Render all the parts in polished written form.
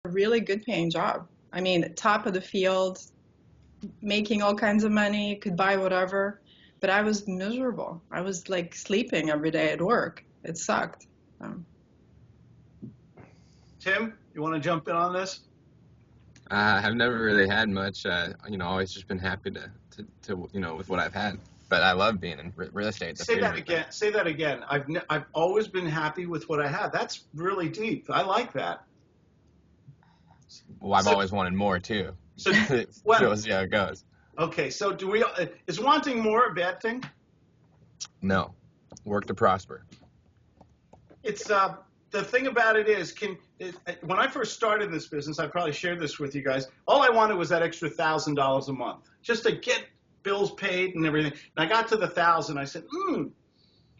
a really good paying job. I mean, top of the field, making all kinds of money, could buy whatever, but I was miserable. I was like sleeping every day at work. It sucked. Tim, you want to jump in on this? I've never really had much, always just been happy to with what I've had. But I love being in real estate. Say that again. Say that again. I've always been happy with what I have. That's really deep. I like that. Well, I've always wanted more too. So we'll see how it goes. Okay, so is wanting more a bad thing? No, work to prosper. It's the thing about it is, when I first started this business, I probably shared this with you guys. All I wanted was that extra $1,000 a month, just to get bills paid and everything. And I got to the 1,000. I said,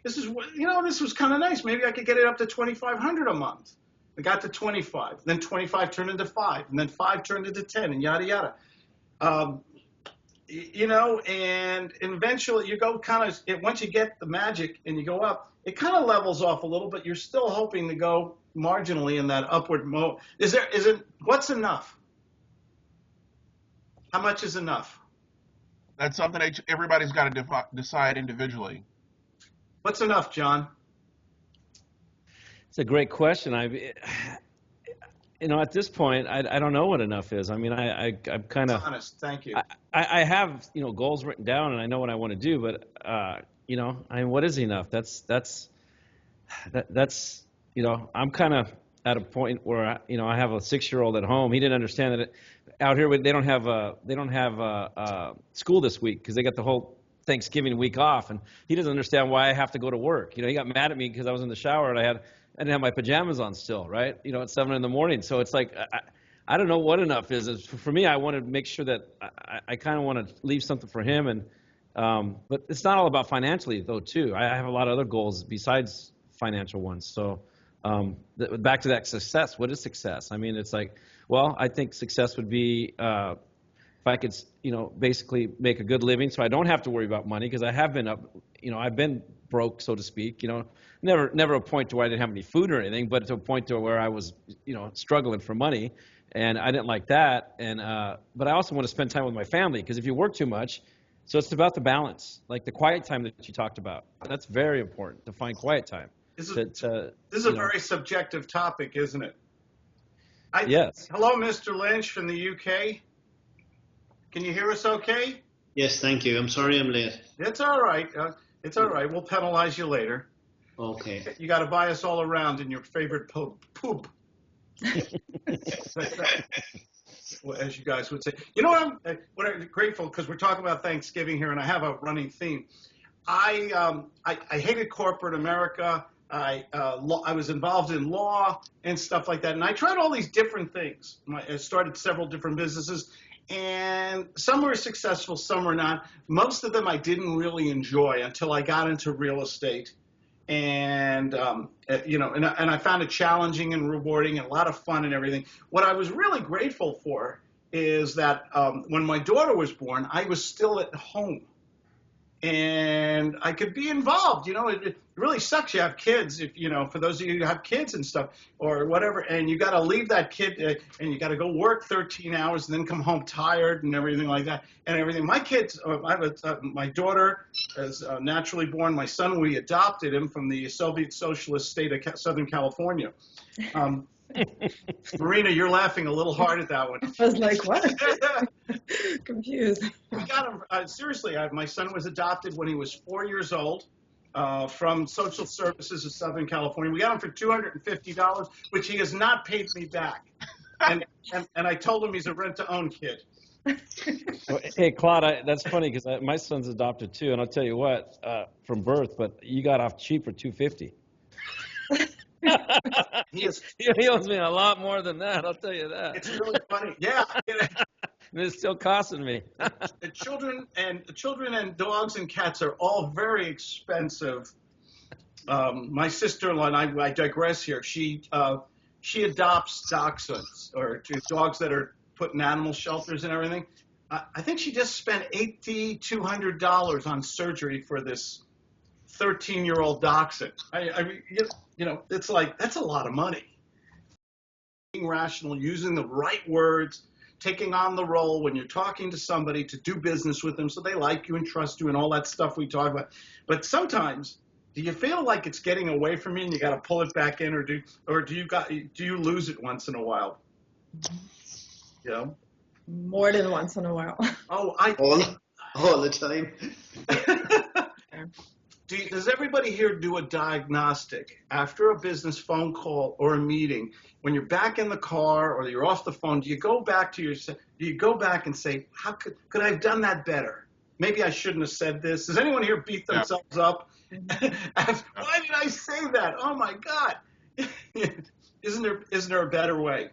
this was kind of nice. Maybe I could get it up to 2,500 a month. I got to 25. Then 25 turned into 5, and then 5 turned into 10, and yada yada. And eventually you go once you get the magic and you go up, it kind of levels off a little, but you're still hoping to go marginally in that upward mode. What's enough? How much is enough? That's something everybody's got to decide individually. What's enough, John? It's a great question. At this point, I don't know what enough is. I mean, I'm kind of honest. Thank you. I have goals written down and I know what I want to do, but what is enough? That's I'm kind of at a point where I have a 6-year-old at home. He didn't understand that out here they don't have school this week because they got the whole Thanksgiving week off, and he doesn't understand why I have to go to work. He got mad at me because I was in the shower and I didn't have my pajamas on still, right? At 7 in the morning. So it's like I don't know what enough is. For me, I want to make sure that I kind of want to leave something for him, and but it's not all about financially though too. I have a lot of other goals besides financial ones. So back to that success. What is success? I mean, it's like, well, I think success would be if I could, basically make a good living, so I don't have to worry about money, because I have been I've been broke, so to speak. Never a point to where I didn't have any food or anything, but to a point to where I was, struggling for money, and I didn't like that. And but I also want to spend time with my family, because if you work too much, so it's about the balance, like the quiet time that you talked about. That's very important, to find quiet time. This is a very subjective topic, isn't it? Yes. Hello, Mr. Lynch from the UK. Can you hear us okay? Yes, thank you. I'm sorry I'm late. It's all right. It's all right. We'll penalize you later. Okay. You got to buy us all around in your favorite poop. As you guys would say. I'm grateful, because we're talking about Thanksgiving here, and I have a running theme. I hated corporate America. I was involved in law and stuff like that, and I tried all these different things. I started several different businesses, and some were successful, some were not. Most of them I didn't really enjoy until I got into real estate, and and I found it challenging and rewarding and a lot of fun and everything. What I was really grateful for is that when my daughter was born, I was still at home. And I could be involved. It really sucks. You have kids, for those of you who have kids and stuff or whatever, and you got to leave that kid and you got to go work 13 hours and then come home tired and everything like that. And everything. My kids, my daughter is naturally born. My son, we adopted him from the Soviet Socialist state of Southern California. Marina, you're laughing a little hard at that one. I was like, what? Confused. We got him, seriously, my son was adopted when he was 4 years old from Social Services of Southern California. We got him for $250, which he has not paid me back. And I told him he's a rent-to-own kid. Hey, Claude, that's funny, because my son's adopted too, and I'll tell you what, from birth, but you got off cheap for $250. He owes me a lot more than that, I'll tell you that. It's really funny. Yeah. And it's still costing me. The children and dogs and cats are all very expensive. My sister-in-law, and I digress here, she adopts dachshunds, or dogs that are put in animal shelters and everything. I think she just spent $8,200 on surgery for this 13-year-old dachshund. It's like, that's a lot of money. being rational, using the right words, taking on the role when you're talking to somebody to do business with them so they like you and trust you and all that stuff we talk about. But sometimes, do you feel like it's getting away from you and you got to pull it back in, or do you lose it once in a while? You know? More than once in a while. Oh, All the time. Does everybody here do a diagnostic after a business phone call or a meeting? When you're back in the car or you're off the phone, do you go back and say, how could I have done that better? Maybe I shouldn't have said this. Does anyone here beat themselves up? Why did I say that? Oh my God. Isn't there a better way?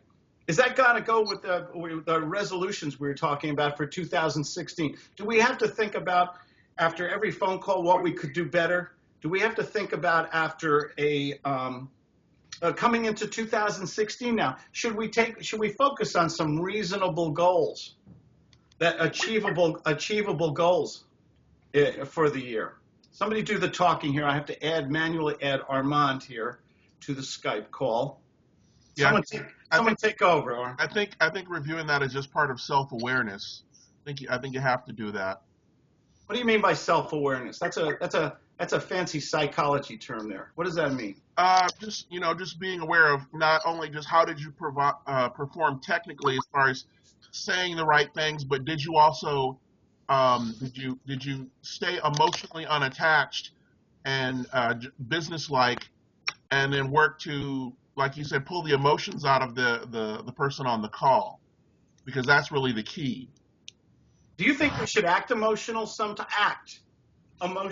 Is that going to go with the resolutions we were talking about for 2016? Do we have to think about, after every phone call, what we could do better? Do we have to think about after coming into 2016 now? Should we focus on some reasonable goals, that achievable goals for the year? Somebody do the talking here. I have to manually add Armand here to the Skype call. Yeah, Someone take over. I think reviewing that is just part of self-awareness. I think you have to do that. What do you mean by self-awareness? That's a fancy psychology term there. What does that mean? Just being aware of not only just how did you perform technically as far as saying the right things, but did you also did you stay emotionally unattached and businesslike, and then work to, like you said, pull the emotions out of the person on the call, because that's really the key. Do you think we should act emotional sometimes? Someone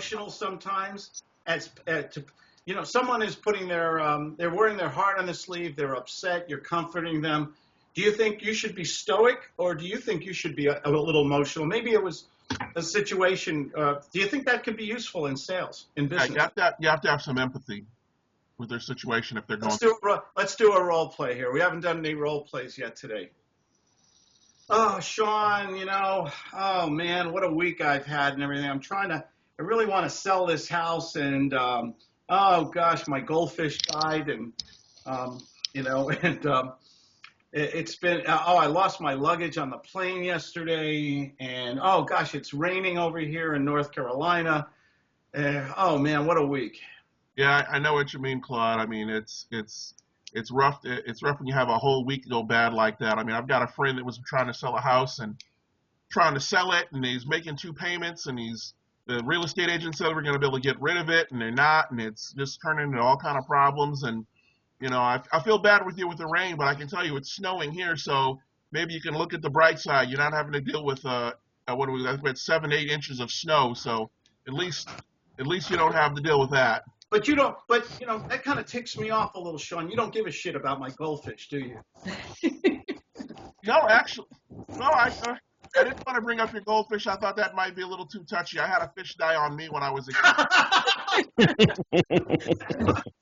is putting they're wearing their heart on the sleeve. They're upset. You're comforting them. Do you think you should be stoic, or do you think you should be a little emotional? Maybe it was a situation. Do you think that could be useful in sales, in business? You have to have some empathy with their situation if they're going. Let's do a role play here. We haven't done any role plays yet today. Oh, Sean, oh man, what a week I've had and everything. I really want to sell this house, and oh gosh, my goldfish died, and it's been, I lost my luggage on the plane yesterday, and oh gosh, it's raining over here in North Carolina. Oh man, what a week. Yeah, I know what you mean, Claude. I mean, it's rough. It's rough when you have a whole week go bad like that. I mean, I've got a friend that was trying to sell a house and trying to sell it, and he's making 2 payments, and the real estate agent said we're going to be able to get rid of it, and they're not, and it's just turning into all kind of problems. And I feel bad with you with the rain, but I can tell you it's snowing here, so maybe you can look at the bright side. You're not having to deal with I think we had 7-8 inches of snow, so at least you don't have to deal with that. But that kind of ticks me off a little, Sean. You don't give a shit about my goldfish, do you? No, actually, no. I didn't want to bring up your goldfish. I thought that might be a little too touchy. I had a fish die on me when I was a kid.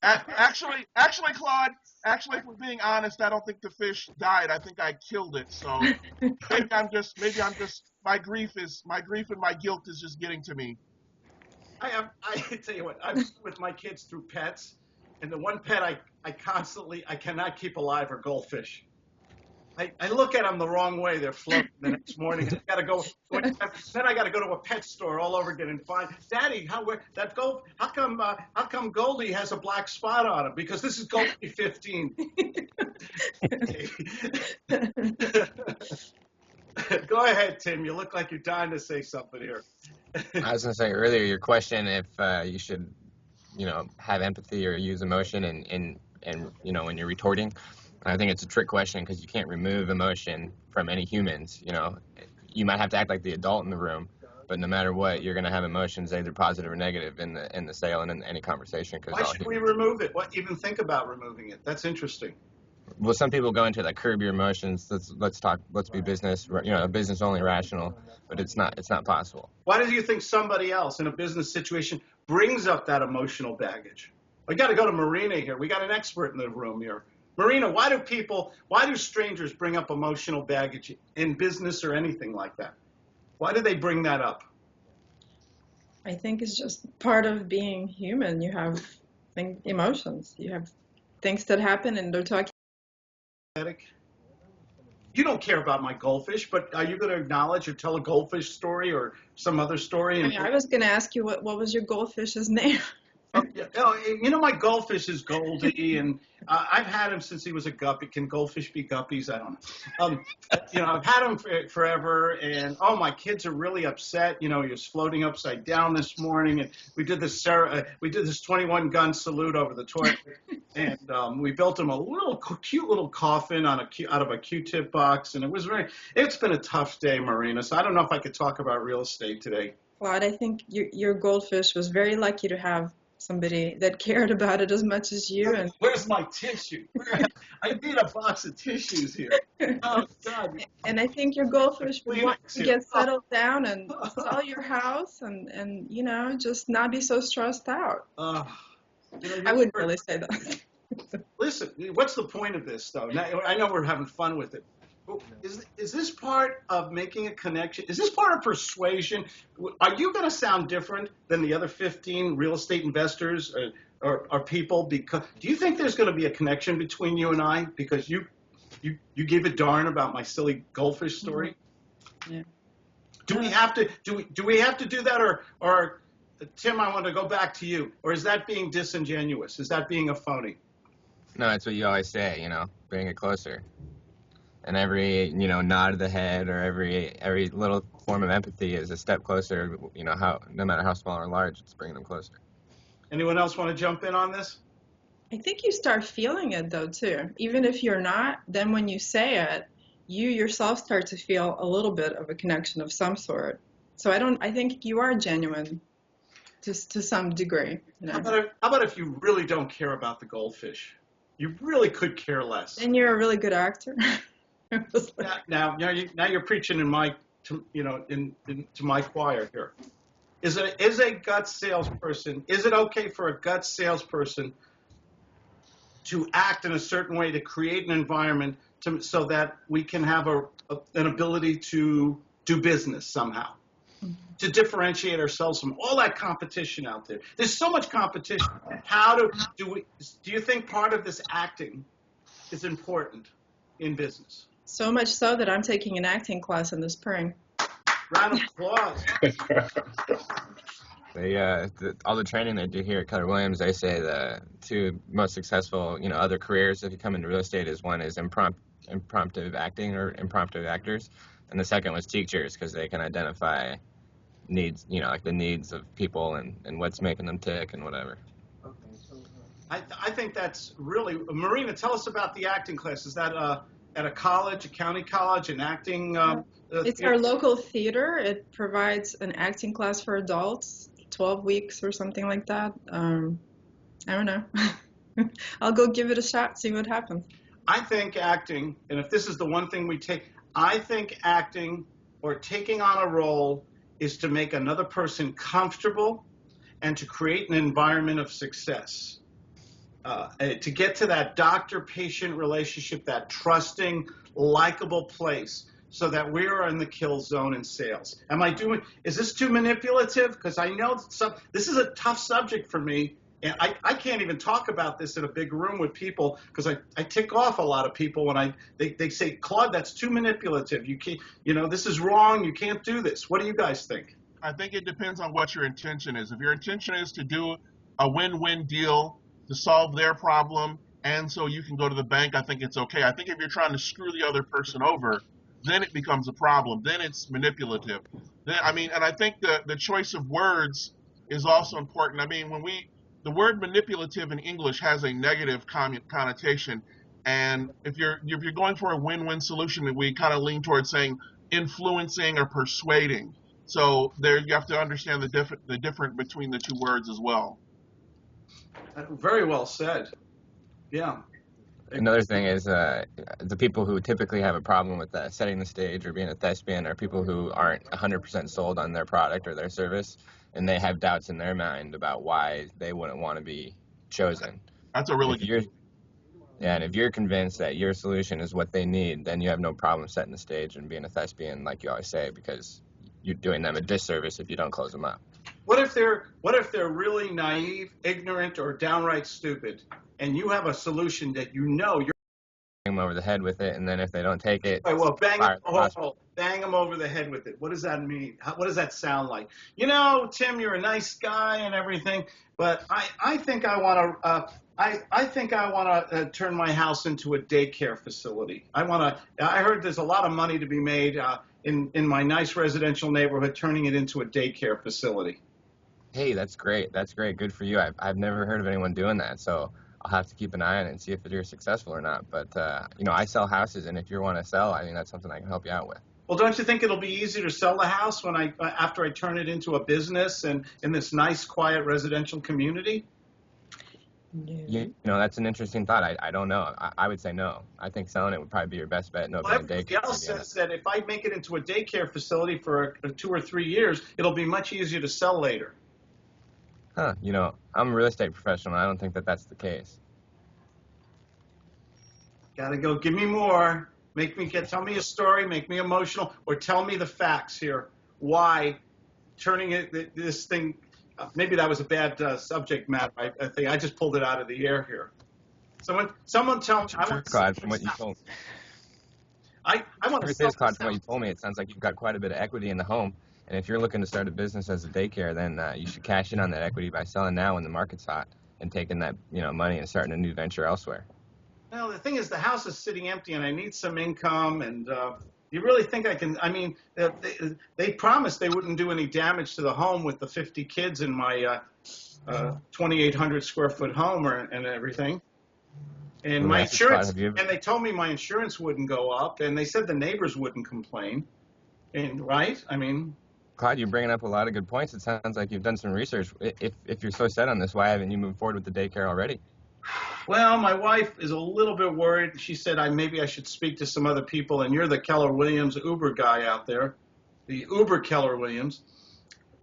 Actually, Claude. Actually, if we're being honest, I don't think the fish died. I think I killed it. So maybe I'm just my grief and my guilt is just getting to me. I tell you what, I'm with my kids through pets, and the one pet I cannot keep alive are goldfish. I look at them the wrong way. They're floating the next morning. Then I got to go to a pet store all over again and find, Daddy, how come Goldie has a black spot on him? Because this is Goldie 15. Go ahead, Tim. You look like you're dying to say something here. I was going to say earlier, your question if you should, have empathy or use emotion and when you're retorting. I think it's a trick question because you can't remove emotion from any humans. You might have to act like the adult in the room, but no matter what, you're going to have emotions, either positive or negative, in the sale and in any conversation. Why should we remove it? Even think about removing it? That's interesting. Well, some people go into curb your emotions. Let's be business. Business only rational, but it's not possible. Why do you think somebody else in a business situation brings up that emotional baggage? We got to go to Marina here. We got an expert in the room here. Marina, why do strangers bring up emotional baggage in business or anything like that? Why do they bring that up? I think it's just part of being human. You have emotions. You have things that happen, and they're talking You don't care about my goldfish, but are you going to acknowledge or tell a goldfish story or some other story? I mean, I was going to ask you what was your goldfish's name? Yeah, my goldfish is Goldie, and I've had him since he was a guppy. Can goldfish be guppies? I don't know. I've had him forever, and my kids are really upset. He was floating upside down this morning, and we did this 21 gun salute over the toilet, and we built him a cute little coffin out of a Q-tip box, and it's been a tough day, Marina. So I don't know if I could talk about real estate today. Claude, I think your goldfish was very lucky to have somebody that cared about it as much as you. And where's my tissue? I need a box of tissues here. Oh God! And I think your goldfish would want to get settled down and sell your house and just not be so stressed out. I wouldn't really say that. Listen, what's the point of this though? Now, I know we're having fun with it. Is this part of making a connection? Is this part of persuasion? Are you going to sound different than the other 15 real estate investors or people? Because do you think there's going to be a connection between you and I? Because you give a darn about my silly goldfish story. Yeah. Do we have to do that, or Tim? I want to go back to you. Or is that being disingenuous? Is that being a phony? No, that's what you always say. Bring it closer. And every, nod of the head or every little form of empathy is a step closer, no matter how small or large, it's bringing them closer. Anyone else want to jump in on this? I think you start feeling it though too. Even if you're not, then when you say it, you yourself start to feel a little bit of a connection of some sort. So I think you are genuine to some degree. How about if you really don't care about the goldfish? You really could care less. Then you're a really good actor. Now you're preaching to my choir here. Is a gut salesperson? Is it okay for a gut salesperson to act in a certain way to create an environment so that we can have an ability to do business somehow, to differentiate ourselves from all that competition out there? There's so much competition. Do you think part of this acting is important in business? So much so that I'm taking an acting class in the spring. Round of applause. All the training they do here at Keller Williams, they say the two most successful, other careers if you come into real estate is one is impromptu acting or impromptu actors, and the second was teachers because they can identify needs, like the needs of people and what's making them tick and whatever. I think that's really, Marina, tell us about the acting class. Is that at a college, a county college, an acting? It's our local theater. It provides an acting class for adults, 12 weeks or something like that. I don't know. I'll go give it a shot, see what happens. I think acting, and if this is the one thing we take, I think acting or taking on a role is to make another person comfortable and to create an environment of success. To get to that doctor-patient relationship, that trusting, likable place, so that we are in the kill zone in sales. Is this too manipulative? Because I know this is a tough subject for me, and I can't even talk about this in a big room with people because I tick off a lot of people when they say, Claude, that's too manipulative. You can't, this is wrong. You can't do this. What do you guys think? I think it depends on what your intention is. If your intention is to do a win-win deal to solve their problem and so you can go to the bank, I think it's okay. I think if you're trying to screw the other person over, then it becomes a problem. Then it's manipulative. And I think the choice of words is also important. The word manipulative in English has a negative connotation. And if you're going for a win-win solution, we kind of lean towards saying influencing or persuading. So there you have to understand the difference between the two words as well. Very well said. Yeah. Another thing is the people who typically have a problem with setting the stage or being a thespian are people who aren't 100% sold on their product or their service, and they have doubts in their mind about why they wouldn't want to be chosen. That's a really good. Yeah, and if you're convinced that your solution is what they need, then you have no problem setting the stage and being a thespian, like you always say, because you're doing them a disservice if you don't close them up. What if they're really naive, ignorant, or downright stupid, and you have a solution that you're them over the head with it, and then if they don't take it, Right, well, fire the hospital. bang them over the head with it. What does that mean? What does that sound like? You know, Tim, you're a nice guy and everything, but I think I want to. I think I want to turn my house into a daycare facility. I heard there's a lot of money to be made in my nice residential neighborhood, turning it into a daycare facility. Hey, that's great. That's great. Good for you. I've never heard of anyone doing that, so I'll have to keep an eye on it and see if you're successful or not. But you know, I sell houses, and if you want to sell, I mean, that's something I can help you out with. Well, don't you think it'll be easier to sell the house after I turn it into a business and in this nice, quiet residential community? You know, that's an interesting thought. I don't know. I would say no. I think selling it would probably be your best bet. No, Well, being everybody daycare. else says that if I make it into a daycare facility for 2 or 3 years, it'll be much easier to sell later. Huh? You know, I'm a real estate professional. I don't think that that's the case. Gotta go. Give me more. Tell me a story. Make me emotional, or tell me the facts here. Why turning this thing? Maybe that was a bad subject matter. I think I just pulled it out of the air here. Someone tell me. Claude, from what you told me. I want to sell. Claude, from what you told me, it sounds like you've got quite a bit of equity in the home. And if you're looking to start a business as a daycare, then you should cash in on that equity by selling now when the market's hot and taking that money and starting a new venture elsewhere. Well, the thing is, the house is sitting empty, and I need some income. And you really think I can? I mean, they promised they wouldn't do any damage to the home with the 50 kids in my 2,800 square foot home and everything. And my insurance, and they told me my insurance wouldn't go up, and they said the neighbors wouldn't complain. And right? I mean. Claude, you're bringing up a lot of good points. It sounds like you've done some research. If you're so set on this, why haven't you moved forward with the daycare already? Well, my wife is a little bit worried. She said maybe I should speak to some other people, and you're the Keller Williams Uber guy out there, the Uber Keller Williams.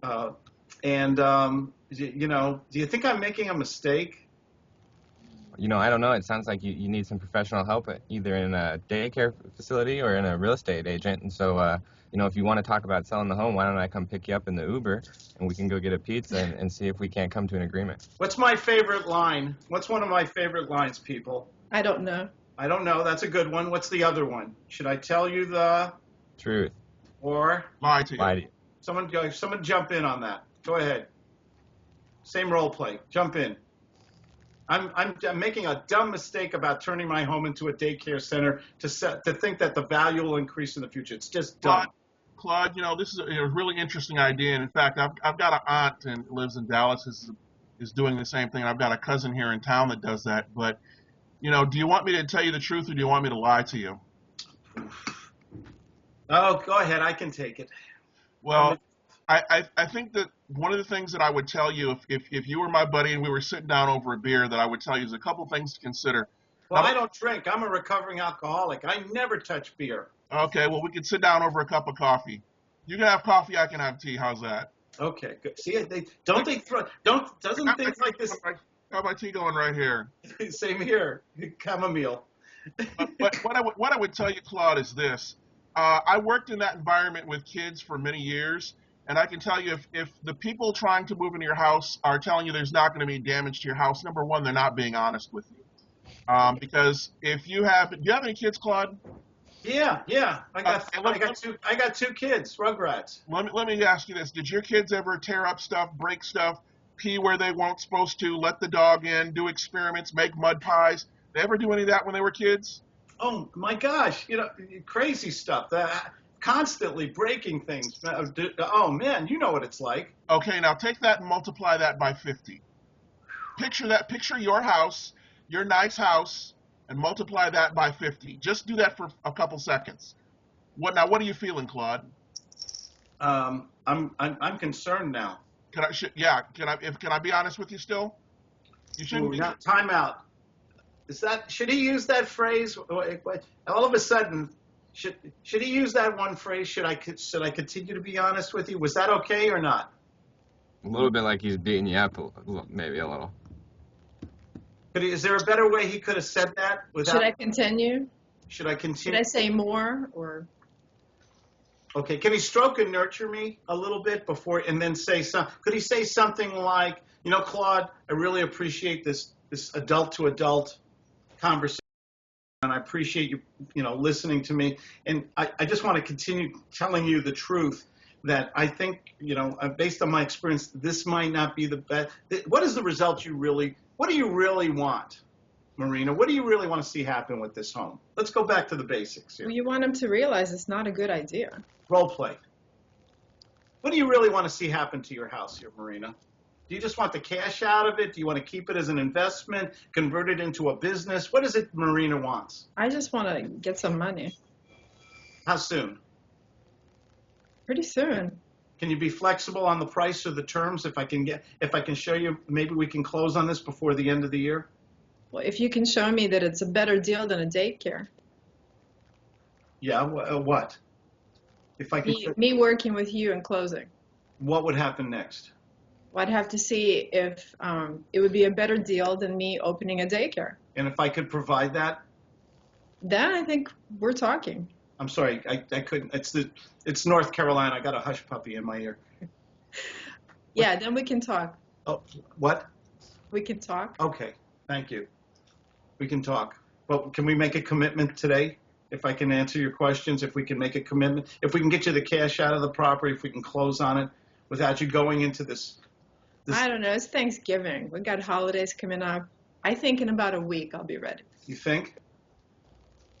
You know, do you think I'm making a mistake? You know, I don't know. It sounds like you need some professional help, either in a daycare facility or in a real estate agent. And so, you know, if you want to talk about selling the home, why don't I come pick you up in the Uber and we can go get a pizza and see if we can't come to an agreement. What's my favorite line? What's one of my favorite lines, people? I don't know. I don't know. That's a good one. What's the other one? Should I tell you the truth or lie to you? Lie to you. Someone jump in on that. Go ahead. Same role play. Jump in. I'm making a dumb mistake about turning my home into a daycare center to think that the value will increase in the future. It's just dumb. Claude, you know, this is a really interesting idea. And in fact, I've got an aunt and lives in Dallas is doing the same thing. I've got a cousin here in town that does that. But, you know, do you want me to tell you the truth or do you want me to lie to you? Oh, go ahead. I can take it. Well, I think that one of the things that I would tell you if you were my buddy and we were sitting down over a beer that I would tell you is a couple things to consider. Well, I don't drink. I'm a recovering alcoholic. I never touch beer. Okay, well, we could sit down over a cup of coffee. You can have coffee, I can have tea. How's that? Okay, good. See, doesn't things like this. Got my tea going right here. Same here. Chamomile. But what I would tell you, Claude, is this. I worked in that environment with kids for many years, and I can tell you if the people trying to move into your house are telling you there's not going to be damage to your house, number one, they're not being honest with you. Because do you have any kids, Claude? Yeah. I got two kids, Rugrats. Let me ask you this: did your kids ever tear up stuff, break stuff, pee where they weren't supposed to, let the dog in, do experiments, make mud pies? They ever do any of that when they were kids? Oh my gosh, you know, crazy stuff. Constantly breaking things. Oh man, you know what it's like. Okay, now take that and multiply that by 50. Picture your house, your nice house, and multiply that by 50. Just do that for a couple seconds. What are you feeling, Claude? I'm concerned now. Can I be honest with you still? You shouldn't be. Time out. Should he use that phrase? All of a sudden, should he use that one phrase? Should I continue to be honest with you? Was that okay or not? A little bit like he's beating you up, maybe a little. Is there a better way he could have said that? Should I continue? Should I continue? Should I say more or? Okay, can he stroke and nurture me a little bit before, and then say some? Could he say something like, you know, Claude, I really appreciate this adult to adult conversation and I appreciate you, listening to me. And I just want to continue telling you the truth that I think, based on my experience, this might not be the best. What is the result what do you really want, Marina? What do you really want to see happen with this home? Let's go back to the basics here. Well, you want them to realize it's not a good idea. Role play. What do you really want to see happen to your house here, Marina? Do you just want the cash out of it? Do you want to keep it as an investment, convert it into a business? What is it Marina wants? I just want to get some money. How soon? Pretty soon. Can you be flexible on the price or the terms? If I can show you, maybe we can close on this before the end of the year. Well, if you can show me that it's a better deal than a daycare. Yeah, what? If I can. Me working with you and closing. What would happen next? Well, I'd have to see if it would be a better deal than me opening a daycare. And if I could provide that? Then I think we're talking. I'm sorry, I couldn't. It's North Carolina. I got a hush puppy in my ear. Yeah, then we can talk. Oh, what? We can talk. Okay, thank you. We can talk. But can we make a commitment today? If I can answer your questions, if we can make a commitment, if we can get you the cash out of the property, if we can close on it without you going into this. I don't know. It's Thanksgiving. We got holidays coming up. I think in about a week I'll be ready. You think?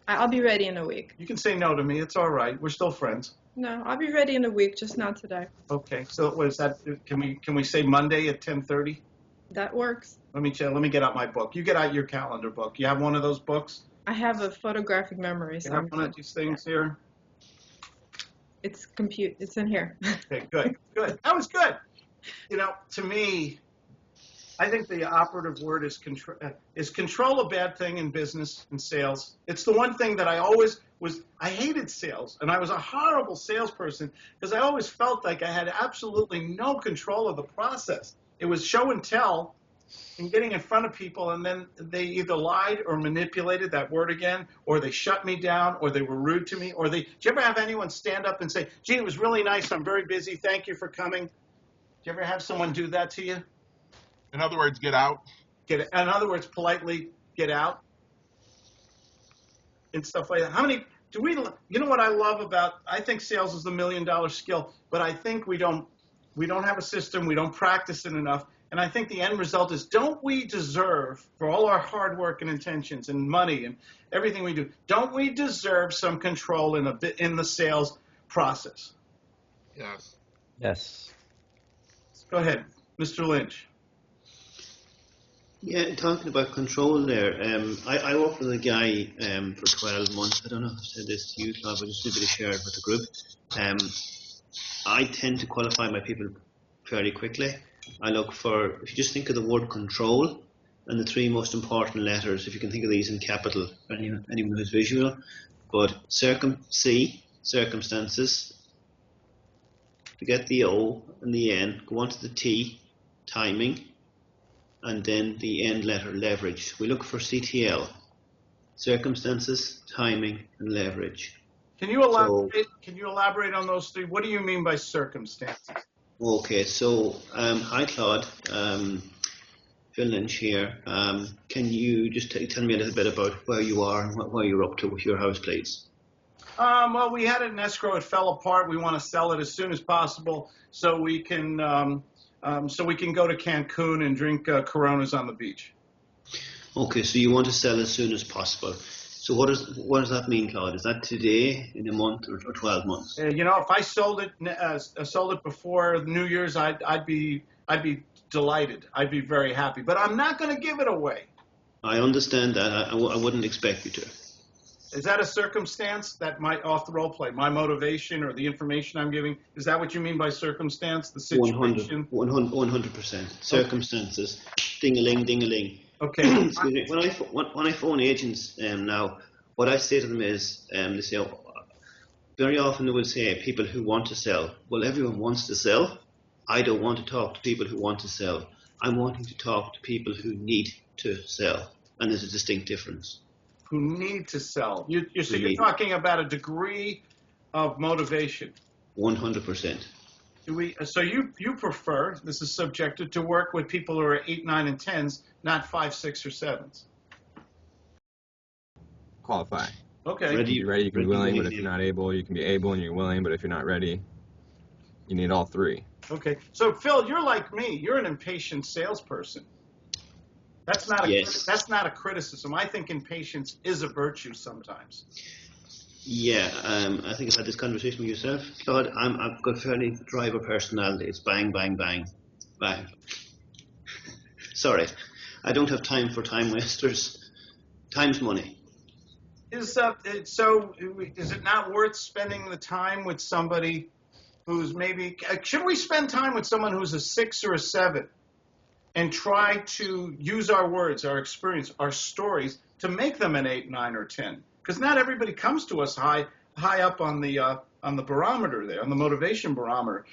I'll be ready in a week. You can say no to me. It's all right. We're still friends. No, I'll be ready in a week, just not today. Okay. So what is that? Can we say Monday at 10:30? That works. Let me get out my book. You get out your calendar book. You have one of those books? I have a photographic memory. You have one of these things here? It's in here. Okay, good. That was good. To me, I think the operative word is control. Is control a bad thing in business and sales? It's the one thing that I hated sales, and I was a horrible salesperson because I always felt like I had absolutely no control of the process. It was show and tell and getting in front of people, and then they either lied or manipulated, that word again, or they shut me down, or they were rude to me, or did you ever have anyone stand up and say, gee, it was really nice, I'm very busy, thank you for coming? Did you ever have someone do that to you? In other words, get out. In other words, politely get out and stuff like that. How many what I love about, I think sales is the $1 million skill, but I think we don't have a system, we don't practice it enough. And I think the end result is, don't we deserve, for all our hard work and intentions and money and everything we do, don't we deserve some control in the sales process? Yes. Yes. Go ahead, Mr. Lynch. Yeah, talking about control there, I worked with a guy for 12 months. I don't know if I said this to you, Claude, but just maybe to share it with the group. I tend to qualify my people fairly quickly. I look for, if you just think of the word control and the three most important letters, if you can think of these in capital, anyone who's visual, but circumstances, forget the O and the N, go on to the T, timing, and then the end letter, leverage. We look for CTL, circumstances, timing, and leverage. Can you elaborate on those three? What do you mean by circumstances? Okay, so hi Claude, Phil Lynch here. Can you just tell me a little bit about where you are and what you're up to with your house, please? Well, we had it in escrow. It fell apart. We want to sell it as soon as possible so we can go to Cancun and drink Coronas on the beach. Okay, so you want to sell as soon as possible. So what does that mean, Claude? Is that today, in a month, or 12 months? If I sold it before New Year's, I'd be delighted. I'd be very happy. But I'm not going to give it away. I understand that. I wouldn't expect you to. Is that a circumstance that might off the role play? My motivation or the information I'm giving? Is that what you mean by circumstance? The situation? 100%. Circumstances. Ding-a-ling, ding-a-ling. Okay. Excuse me. When I phone agents now, what I say to them is, they say, very often they will say, people who want to sell. Well, everyone wants to sell. I don't want to talk to people who want to sell. I'm wanting to talk to people who need to sell. And there's a distinct difference. Who need to sell. You're talking about a degree of motivation. 100%. So you prefer, this is subjective, to work with people who are 8, 9, and 10s, not 5, 6, or 7s. qualify. Okay. You can be ready, you can be willing, but if ready. you're not able, you can be able and you're willing, but if you're not ready, you need all three. Okay. So Phil, you're like me. You're an impatient salesperson. That's not a criticism. I think impatience is a virtue sometimes. Yeah, I think I've had this conversation with yourself, Claude. I've got a fairly driver personality. It's bang, bang, bang, bang. Sorry, I don't have time for time wasters. Time's money. Is it not worth spending the time with somebody who's maybe? Should we spend time with someone who's a 6 or a 7, and try to use our words, our experience, our stories to make them an 8, 9, or 10? Because not everybody comes to us high up on the barometer there, on the motivation barometer.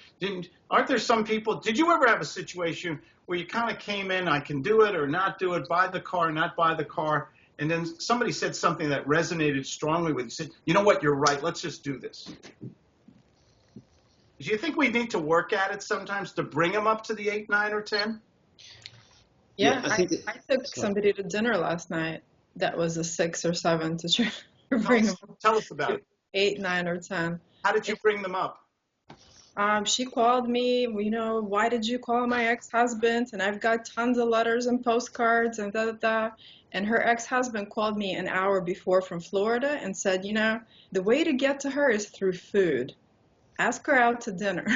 Aren't there some people? Did you ever have a situation where you kind of came in, I can do it or not do it, buy the car, not buy the car, and then somebody said something that resonated strongly with you? Said, you know what, you're right. Let's just do this. Do you think we need to work at it sometimes to bring them up to the 8, 9, or 10? Yeah, I took somebody to dinner last night that was a 6 or 7 to try to bring them Tell us about it. 8, 9, or 10. How did you bring them up? She called me, why did you call my ex-husband? And I've got tons of letters and postcards and da da da. And her ex-husband called me an hour before from Florida and said, the way to get to her is through food. Ask her out to dinner.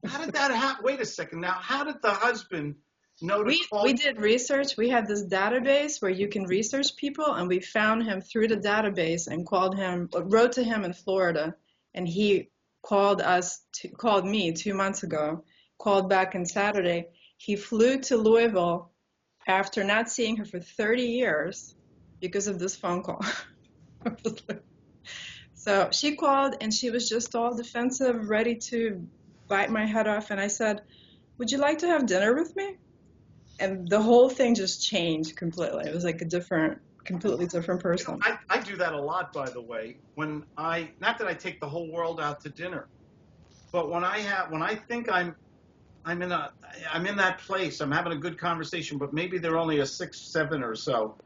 How did that happen? Wait a second. Now, how did the husband know to call? We did research. We had this database where you can research people, and we found him through the database and wrote to him in Florida, and he called me 2 months ago, called back on Saturday. He flew to Louisville after not seeing her for 30 years because of this phone call. So she called, and she was just all defensive, ready to bite my head off. And I said, would you like to have dinner with me? And the whole thing just changed completely. It was like completely different person. I do that a lot, by the way. Not that I take the whole world out to dinner, but when I think I'm in that place, I'm having a good conversation, but maybe they're only a 6, 7 or so,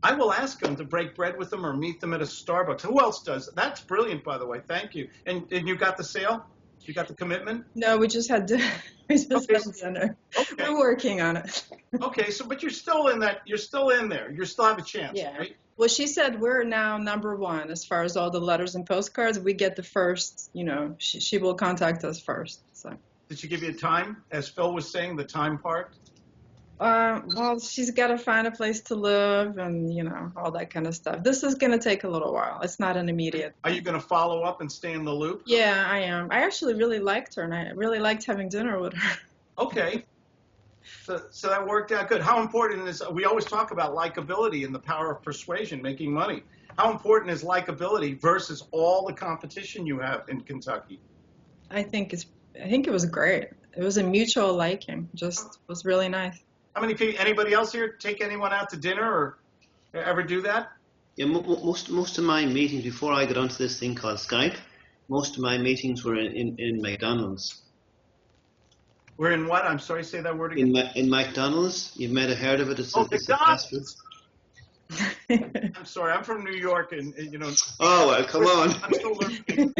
I will ask them to break bread with them or meet them at a Starbucks. Who else does? That's brilliant, by the way. Thank you. And you got the sale? You got the commitment? No, we just had dinner. Had dinner. Okay. We're working on it. Okay, but you're still in that. You're still in there. You still have a chance, Yeah. right? Well, she said we're now number 1 as far as all the letters and postcards. We get the first. She will contact us first. So. Did she give you a time, as Phil was saying, the time part? Well, she's got to find a place to live and, all that kind of stuff. This is going to take a little while. It's not an immediate. Are you going to follow up and stay in the loop? Yeah, I am. I actually really liked her, and I really liked having dinner with her. Okay. So that worked out good. How important is, we always talk about likability and the power of persuasion, making money. How important is likability versus all the competition you have in Kentucky? I think it was great. It was a mutual liking. Just was really nice. How many people, anybody else here take anyone out to dinner or ever do that? Yeah, most of my meetings before I got onto this thing called Skype, most of my meetings were in McDonald's. We're in what? I'm sorry, say that word again. In McDonald's, you might have heard of it. It's McDonald's. I'm sorry, I'm from New York, and Oh well, come on. I'm still learning.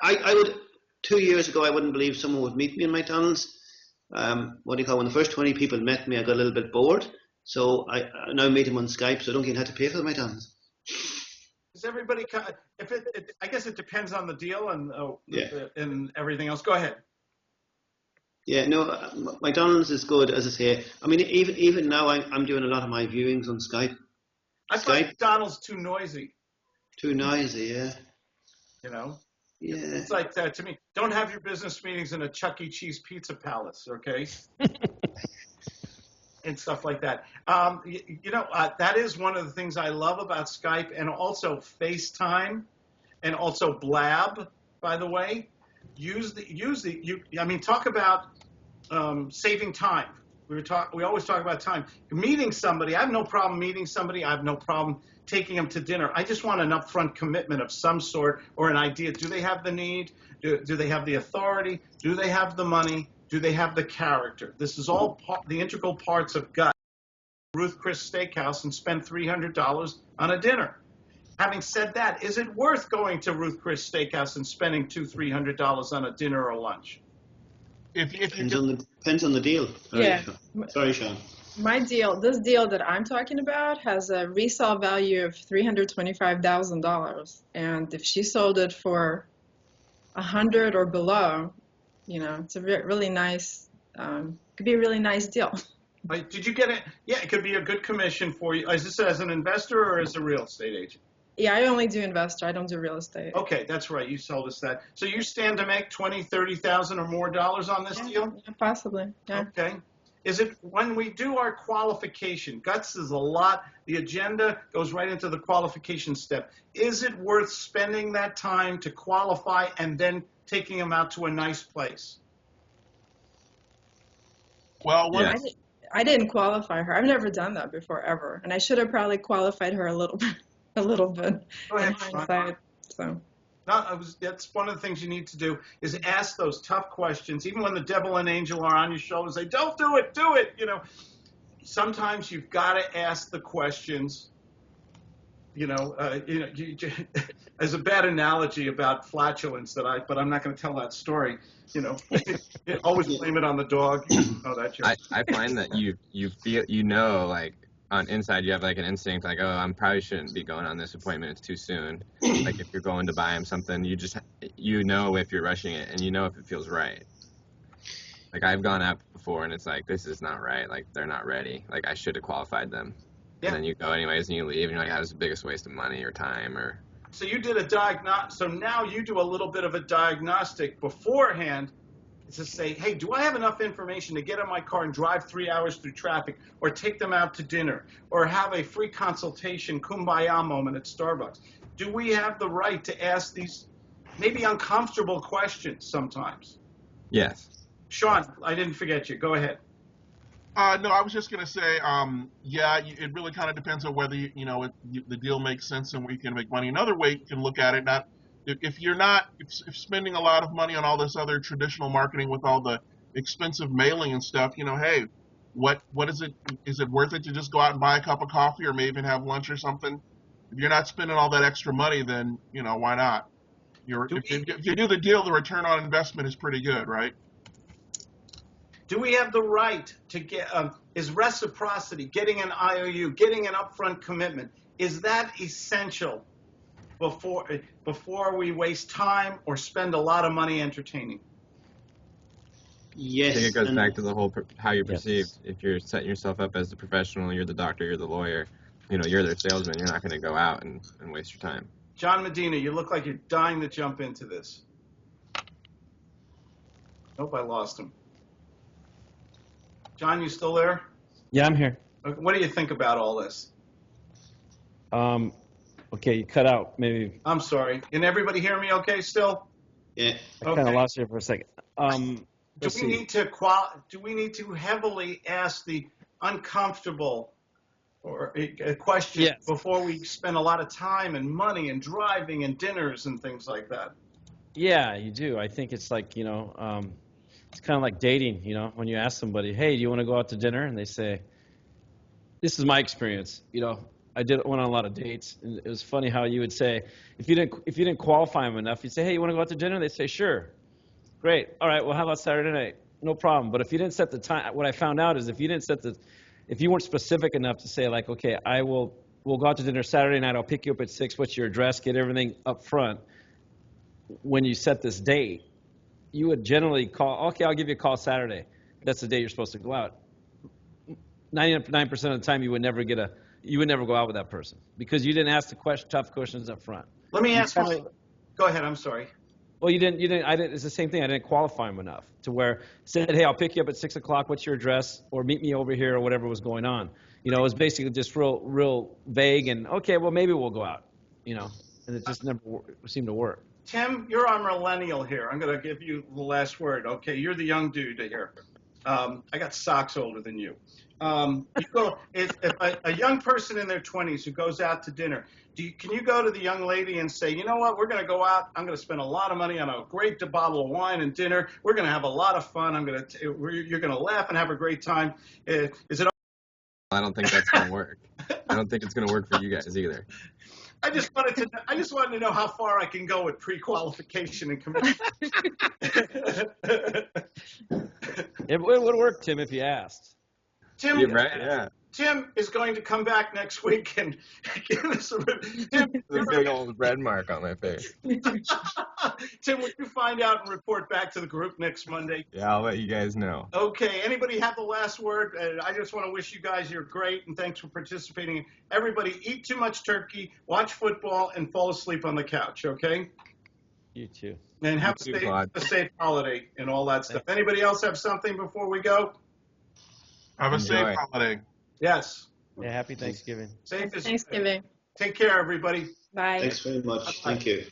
I would. 2 years ago, I wouldn't believe someone would meet me in McDonald's. When the first 20 people met me, I got a little bit bored. So I now meet them on Skype, so I don't even have to pay for the McDonald's. Does everybody? I guess it depends on the deal and everything else. Go ahead. Yeah, no, McDonald's is good, as I say. I mean, even now, I'm doing a lot of my viewings on Skype. I find McDonald's too noisy. Too noisy, yeah. Yeah. It's like that to me. Don't have your business meetings in a Chuck E. Cheese pizza palace, okay? And stuff like that. That is one of the things I love about Skype, and also FaceTime, and also Blab. By the way, talk about saving time. We always talk about time. Meeting somebody, I have no problem meeting somebody. I have no problem taking them to dinner. I just want an upfront commitment of some sort, or an idea. Do they have the need? Do they have the authority? Do they have the money? Do they have the character? This is all the integral parts of G.U.T. Ruth Chris Steakhouse and spend $300 on a dinner. Having said that, is it worth going to Ruth Chris Steakhouse and spending $200-300 on a dinner or lunch? Depends on the deal. Yeah. Sorry, Sean. This deal that I'm talking about has a resale value of $325,000, and if she sold it for 100 or below, it's a really nice, could be a really nice deal. Did you get it? Yeah, it could be a good commission for you. Is this as an investor or as a real estate agent? Yeah, I only do investor. I don't do real estate. Okay, that's right. You told us that. So you stand to make $20,000-30,000 or more on this deal? Yeah, possibly. Yeah. Okay. Is it when we do our qualification? G.U.T.S is a lot. The agenda goes right into the qualification step. Is it worth spending that time to qualify and then taking them out to a nice place? Well, I didn't qualify her. I've never done that before ever, and I should have probably qualified her a little bit. Go ahead, in hindsight. So. No, that's one of the things you need to do is ask those tough questions. Even when the devil and angel are on your shoulder, say, "Don't do it, do it." Sometimes you've got to ask the questions. As a bad analogy about flatulence but I'm not going to tell that story. Always blame it on the dog. Oh, that joke. I find that you feel, like, on inside you have like an instinct like, oh, I probably shouldn't be going on this appointment, it's too soon. Like if you're going to buy him something, if you're rushing it and if it feels right. Like I've gone out before and it's like, this is not right, like they're not ready, like I should have qualified them. Yeah. And then you go anyways and you leave and you're like, that was the biggest waste of money or time. Or so you did a diagnostic. So now you do a little bit of a diagnostic beforehand to say, hey, do I have enough information to get in my car and drive 3 hours through traffic, or take them out to dinner, or have a free consultation kumbaya moment at Starbucks? Do we have the right to ask these maybe uncomfortable questions sometimes? Yes. Sean, I didn't forget you. Go ahead. No, I was just going to say, it really kind of depends on whether the deal makes sense and where you can make money. Another way you can look at it, if spending a lot of money on all this other traditional marketing with all the expensive mailing and stuff, hey, what is it? Is it worth it to just go out and buy a cup of coffee or maybe even have lunch or something? If you're not spending all that extra money, then why not? If you do the deal, the return on investment is pretty good, right? Do we have the right to get? Is reciprocity, getting an IOU, getting an upfront commitment, is that essential before we waste time or spend a lot of money entertaining? Yes. I think it goes back to the whole how you're Yes. perceived. If you're setting yourself up as the professional, you're the doctor, you're the lawyer, you're their salesman, you're not going to go out and waste your time. John Medina, you look like you're dying to jump into this. Nope, I lost him. John, you still there? Yeah, I'm here. What do you think about all this? Okay, you cut out maybe. I'm sorry. Can everybody hear me okay still? Yeah. I kind of lost you for a second. Do we need to heavily ask the uncomfortable questions Yes. before we spend a lot of time and money and driving and dinners and things like that? Yeah, you do. I think it's like, it's kind of like dating, when you ask somebody, hey, do you want to go out to dinner? And they say, this is my experience, went on a lot of dates, and it was funny how you would say, if you didn't qualify them enough, you'd say, hey, you want to go out to dinner? They'd say, sure. Great. All right. Well, how about Saturday night? No problem. But if you didn't set the time, what I found out is if you weren't specific enough to say like, okay, we'll go out to dinner Saturday night. I'll pick you up at 6. What's your address? Get everything up front. When you set this date, you would generally call, okay, I'll give you a call Saturday. That's the day you're supposed to go out. 99% of the time, you would never go out with that person because you didn't ask the tough questions up front. Let me ask you. Go ahead. I'm sorry. Well, you didn't. It's the same thing. I didn't qualify him enough to where said, hey, I'll pick you up at 6 o'clock. What's your address? Or meet me over here or whatever was going on. It was basically just real vague and okay, well, maybe we'll go out, and it just never seemed to work. Tim, you're our millennial here. I'm going to give you the last word. Okay, you're the young dude here. I got socks older than you. If a young person in their 20s who goes out to dinner, can you go to the young lady and say, you know what, we're going to go out. I'm going to spend a lot of money on a great bottle of wine and dinner. We're going to have a lot of fun. You're going to laugh and have a great time. Is it I don't think that's going to work. I don't think it's going to work for you guys either. I just wanted to know how far I can go with pre-qualification and commission. It would work, Tim, if you asked. Tim, Yeah, right? Yeah. Tim is going to come back next week and give us a Tim, The big old red mark on my face. Tim, will you find out and report back to the group next Monday? Yeah, I'll let you guys know. Okay. Anybody have the last word? I just want to wish you guys you're great and thanks for participating. Everybody, eat too much turkey, watch football, and fall asleep on the couch. Okay. You too. And have You too, Claude. a safe holiday and all that stuff. Anybody else have something before we go? Have a Enjoy. safe holiday. Yes. Yeah, happy Thanksgiving. Safe as Thanksgiving. Take care, everybody. Bye. Thanks very much. Thank you.